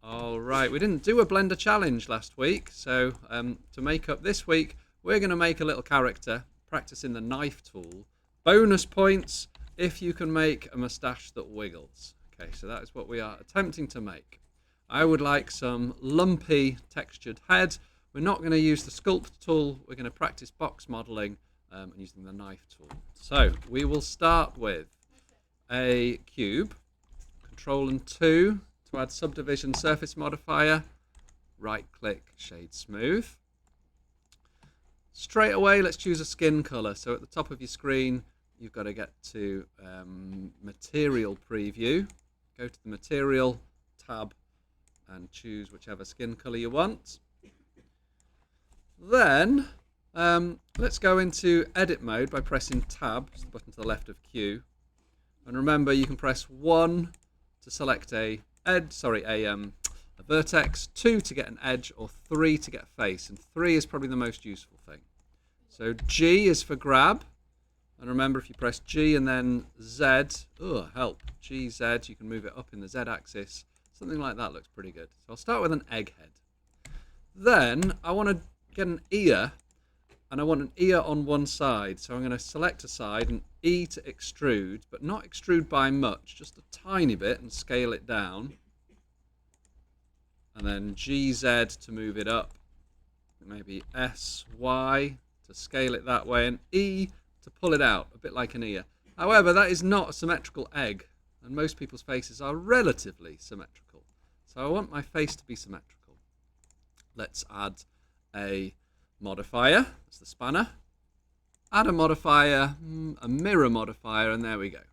All right, we didn't do a Blender challenge last week, so to make up this week, we're going to make a little character practicing the knife tool. Bonus points if you can make a mustache that wiggles. Okay, so that is what we are attempting to make. I would like some lumpy textured head. We're not going to use the sculpt tool. We're going to practice box modeling and using the knife tool. So we will start with a cube, Control and 2 to add subdivision surface modifier, right click shade smooth. Straight away let's choose a skin color. So at the top of your screen you've got to get to material preview, go to the material tab and choose whichever skin color you want. Then let's go into edit mode by pressing tab, the button to the left of Q, and remember you can press 1 to select a vertex, 2 to get an edge, or 3 to get a face, and 3 is probably the most useful thing. So G is for grab, and remember if you press G and then Z, G, Z, you can move it up in the Z axis. Something like that looks pretty good. So I'll start with an egg head. Then I want to get an ear, and I want an ear on one side. So I'm going to select a side and E to extrude, but not extrude by much, just a tiny bit, and scale it down. And then GZ to move it up. Maybe SY to scale it that way, and E to pull it out, a bit like an ear. However, that is not a symmetrical egg, and most people's faces are relatively symmetrical. So I want my face to be symmetrical. Let's add a modifier, that's the spanner. Add a modifier, a mirror modifier, and there we go.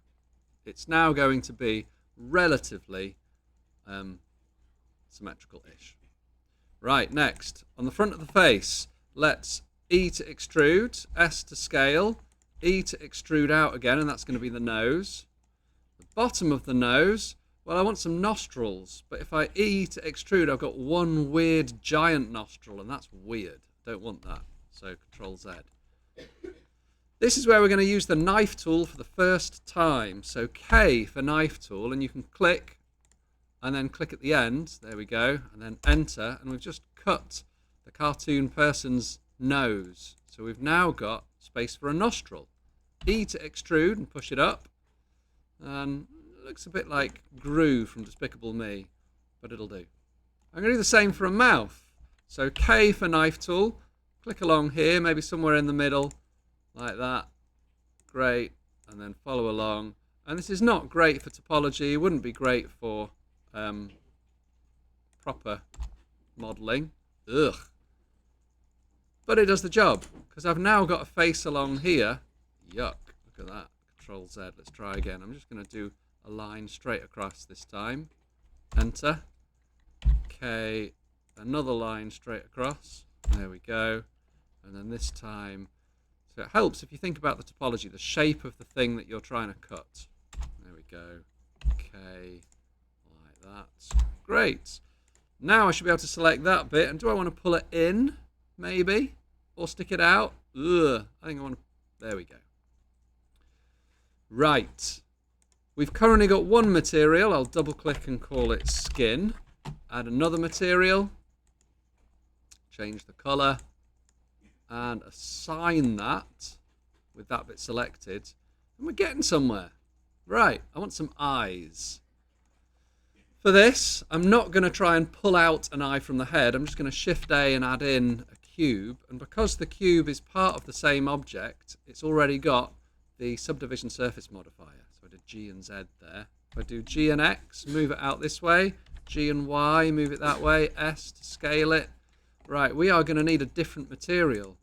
It's now going to be relatively symmetrical-ish. Right, next, on the front of the face, let's E to extrude, S to scale, E to extrude out again, and that's going to be the nose. The bottom of the nose, well, I want some nostrils, but if I E to extrude, I've got one weird giant nostril, and that's weird. I don't want that, so Control Z. This is where we're going to use the knife tool for the first time. So K for knife tool, and you can click, and then click at the end, there we go, and then enter, and we've just cut the cartoon person's nose. So we've now got space for a nostril. E to extrude and push it up, and it looks a bit like Gru from Despicable Me, but it'll do. I'm going to do the same for a mouth. So K for knife tool, click along here, maybe somewhere in the middle, like that. Great, and then follow along. And this is not great for topology, it wouldn't be great for proper modeling. Ugh. But it does the job, because I've now got a face along here. Yuck, look at that. Control Z, let's try again. I'm just going to do a line straight across this time. Enter. Okay, another line straight across. There we go. And then this time, so it helps if you think about the topology, the shape of the thing that you're trying to cut. There we go. Okay, like that. Great. Now I should be able to select that bit. And do I want to pull it in? Maybe. Or stick it out? Ugh. I think I want to... There we go. Right. We've currently got one material. I'll double click and call it skin. Add another material. Change the color. And assign that with that bit selected. And we're getting somewhere. Right. I want some eyes. For this, I'm not going to try and pull out an eye from the head. I'm just going to Shift A and add in a cube. And because the cube is part of the same object, it's already got the subdivision surface modifier. So I did G and Z there. If I do G and X, move it out this way. G and Y, move it that way. S to scale it. Right, we are going to need a different material.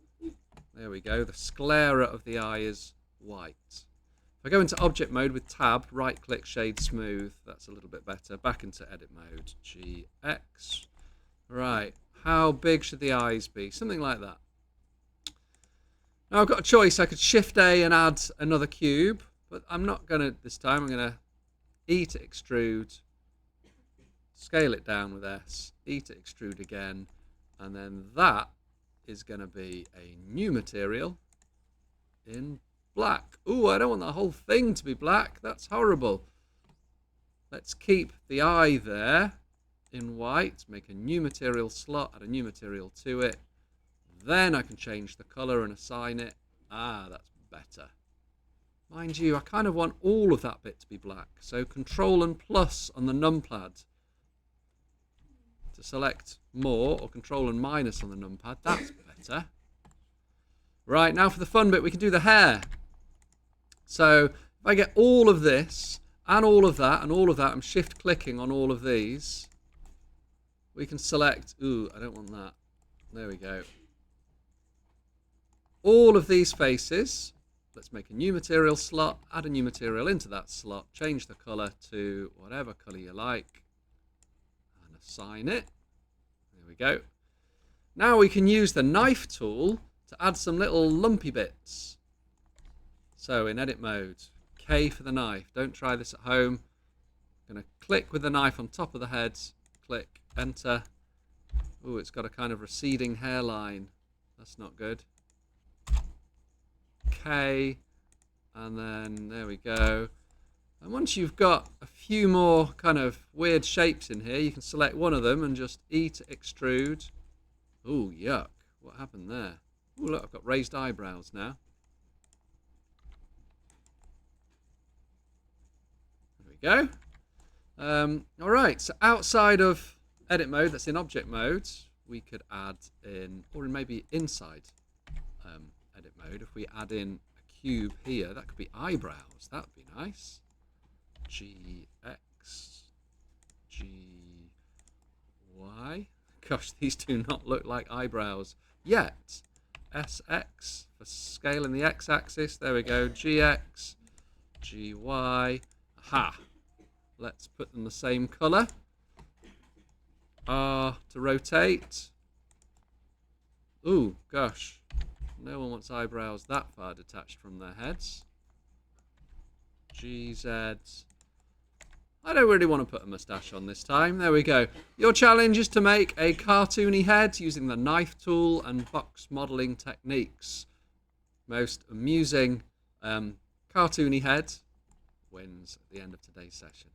There we go. The sclera of the eye is white. If I go into object mode with tab, right click shade smooth, that's a little bit better. Back into edit mode, GX. Right, how big should the eyes be? Something like that. Now I've got a choice. I could Shift A and add another cube, but I'm not going to this time. I'm going to E to extrude, scale it down with S, E to extrude again, and then that is going to be a new material in black. Ooh, I don't want the whole thing to be black. That's horrible. Let's keep the eye there. in white, make a new material slot, add a new material to it. Then I can change the color and assign it. Ah, that's better. Mind you, I kind of want all of that bit to be black. So Control and plus on the numpad to select more, or Control and minus on the numpad. That's better. Right, now for the fun bit, we can do the hair. So if I get all of this and all of that and all of that, I'm shift clicking on all of these. We can select, ooh, I don't want that. There we go. All of these faces. Let's make a new material slot, add a new material into that slot, change the color to whatever color you like, and assign it. There we go. Now we can use the knife tool to add some little lumpy bits. So in edit mode, K for the knife. Don't try this at home. I'm going to click with the knife on top of the head, click, enter. Ooh, it's got a kind of receding hairline. That's not good. K, and then there we go. And once you've got a few more kind of weird shapes in here, you can select one of them and just E to extrude. Ooh, yuck. What happened there? Ooh, look, I've got raised eyebrows now. There we go. All right, so outside of edit mode, that's in object mode, we could add in, or maybe inside edit mode, if we add in a cube here, that could be eyebrows. That would be nice. GX, GY. Gosh, these do not look like eyebrows yet. SX for scale in the x-axis. There we go. GX, GY. Aha. Let's put them the same color. R to rotate. Ooh, gosh. No one wants eyebrows that far detached from their heads. GZ. I don't really want to put a moustache on this time. There we go. Your challenge is to make a cartoony head using the knife tool and box modeling techniques. Most amusing cartoony head wins at the end of today's session.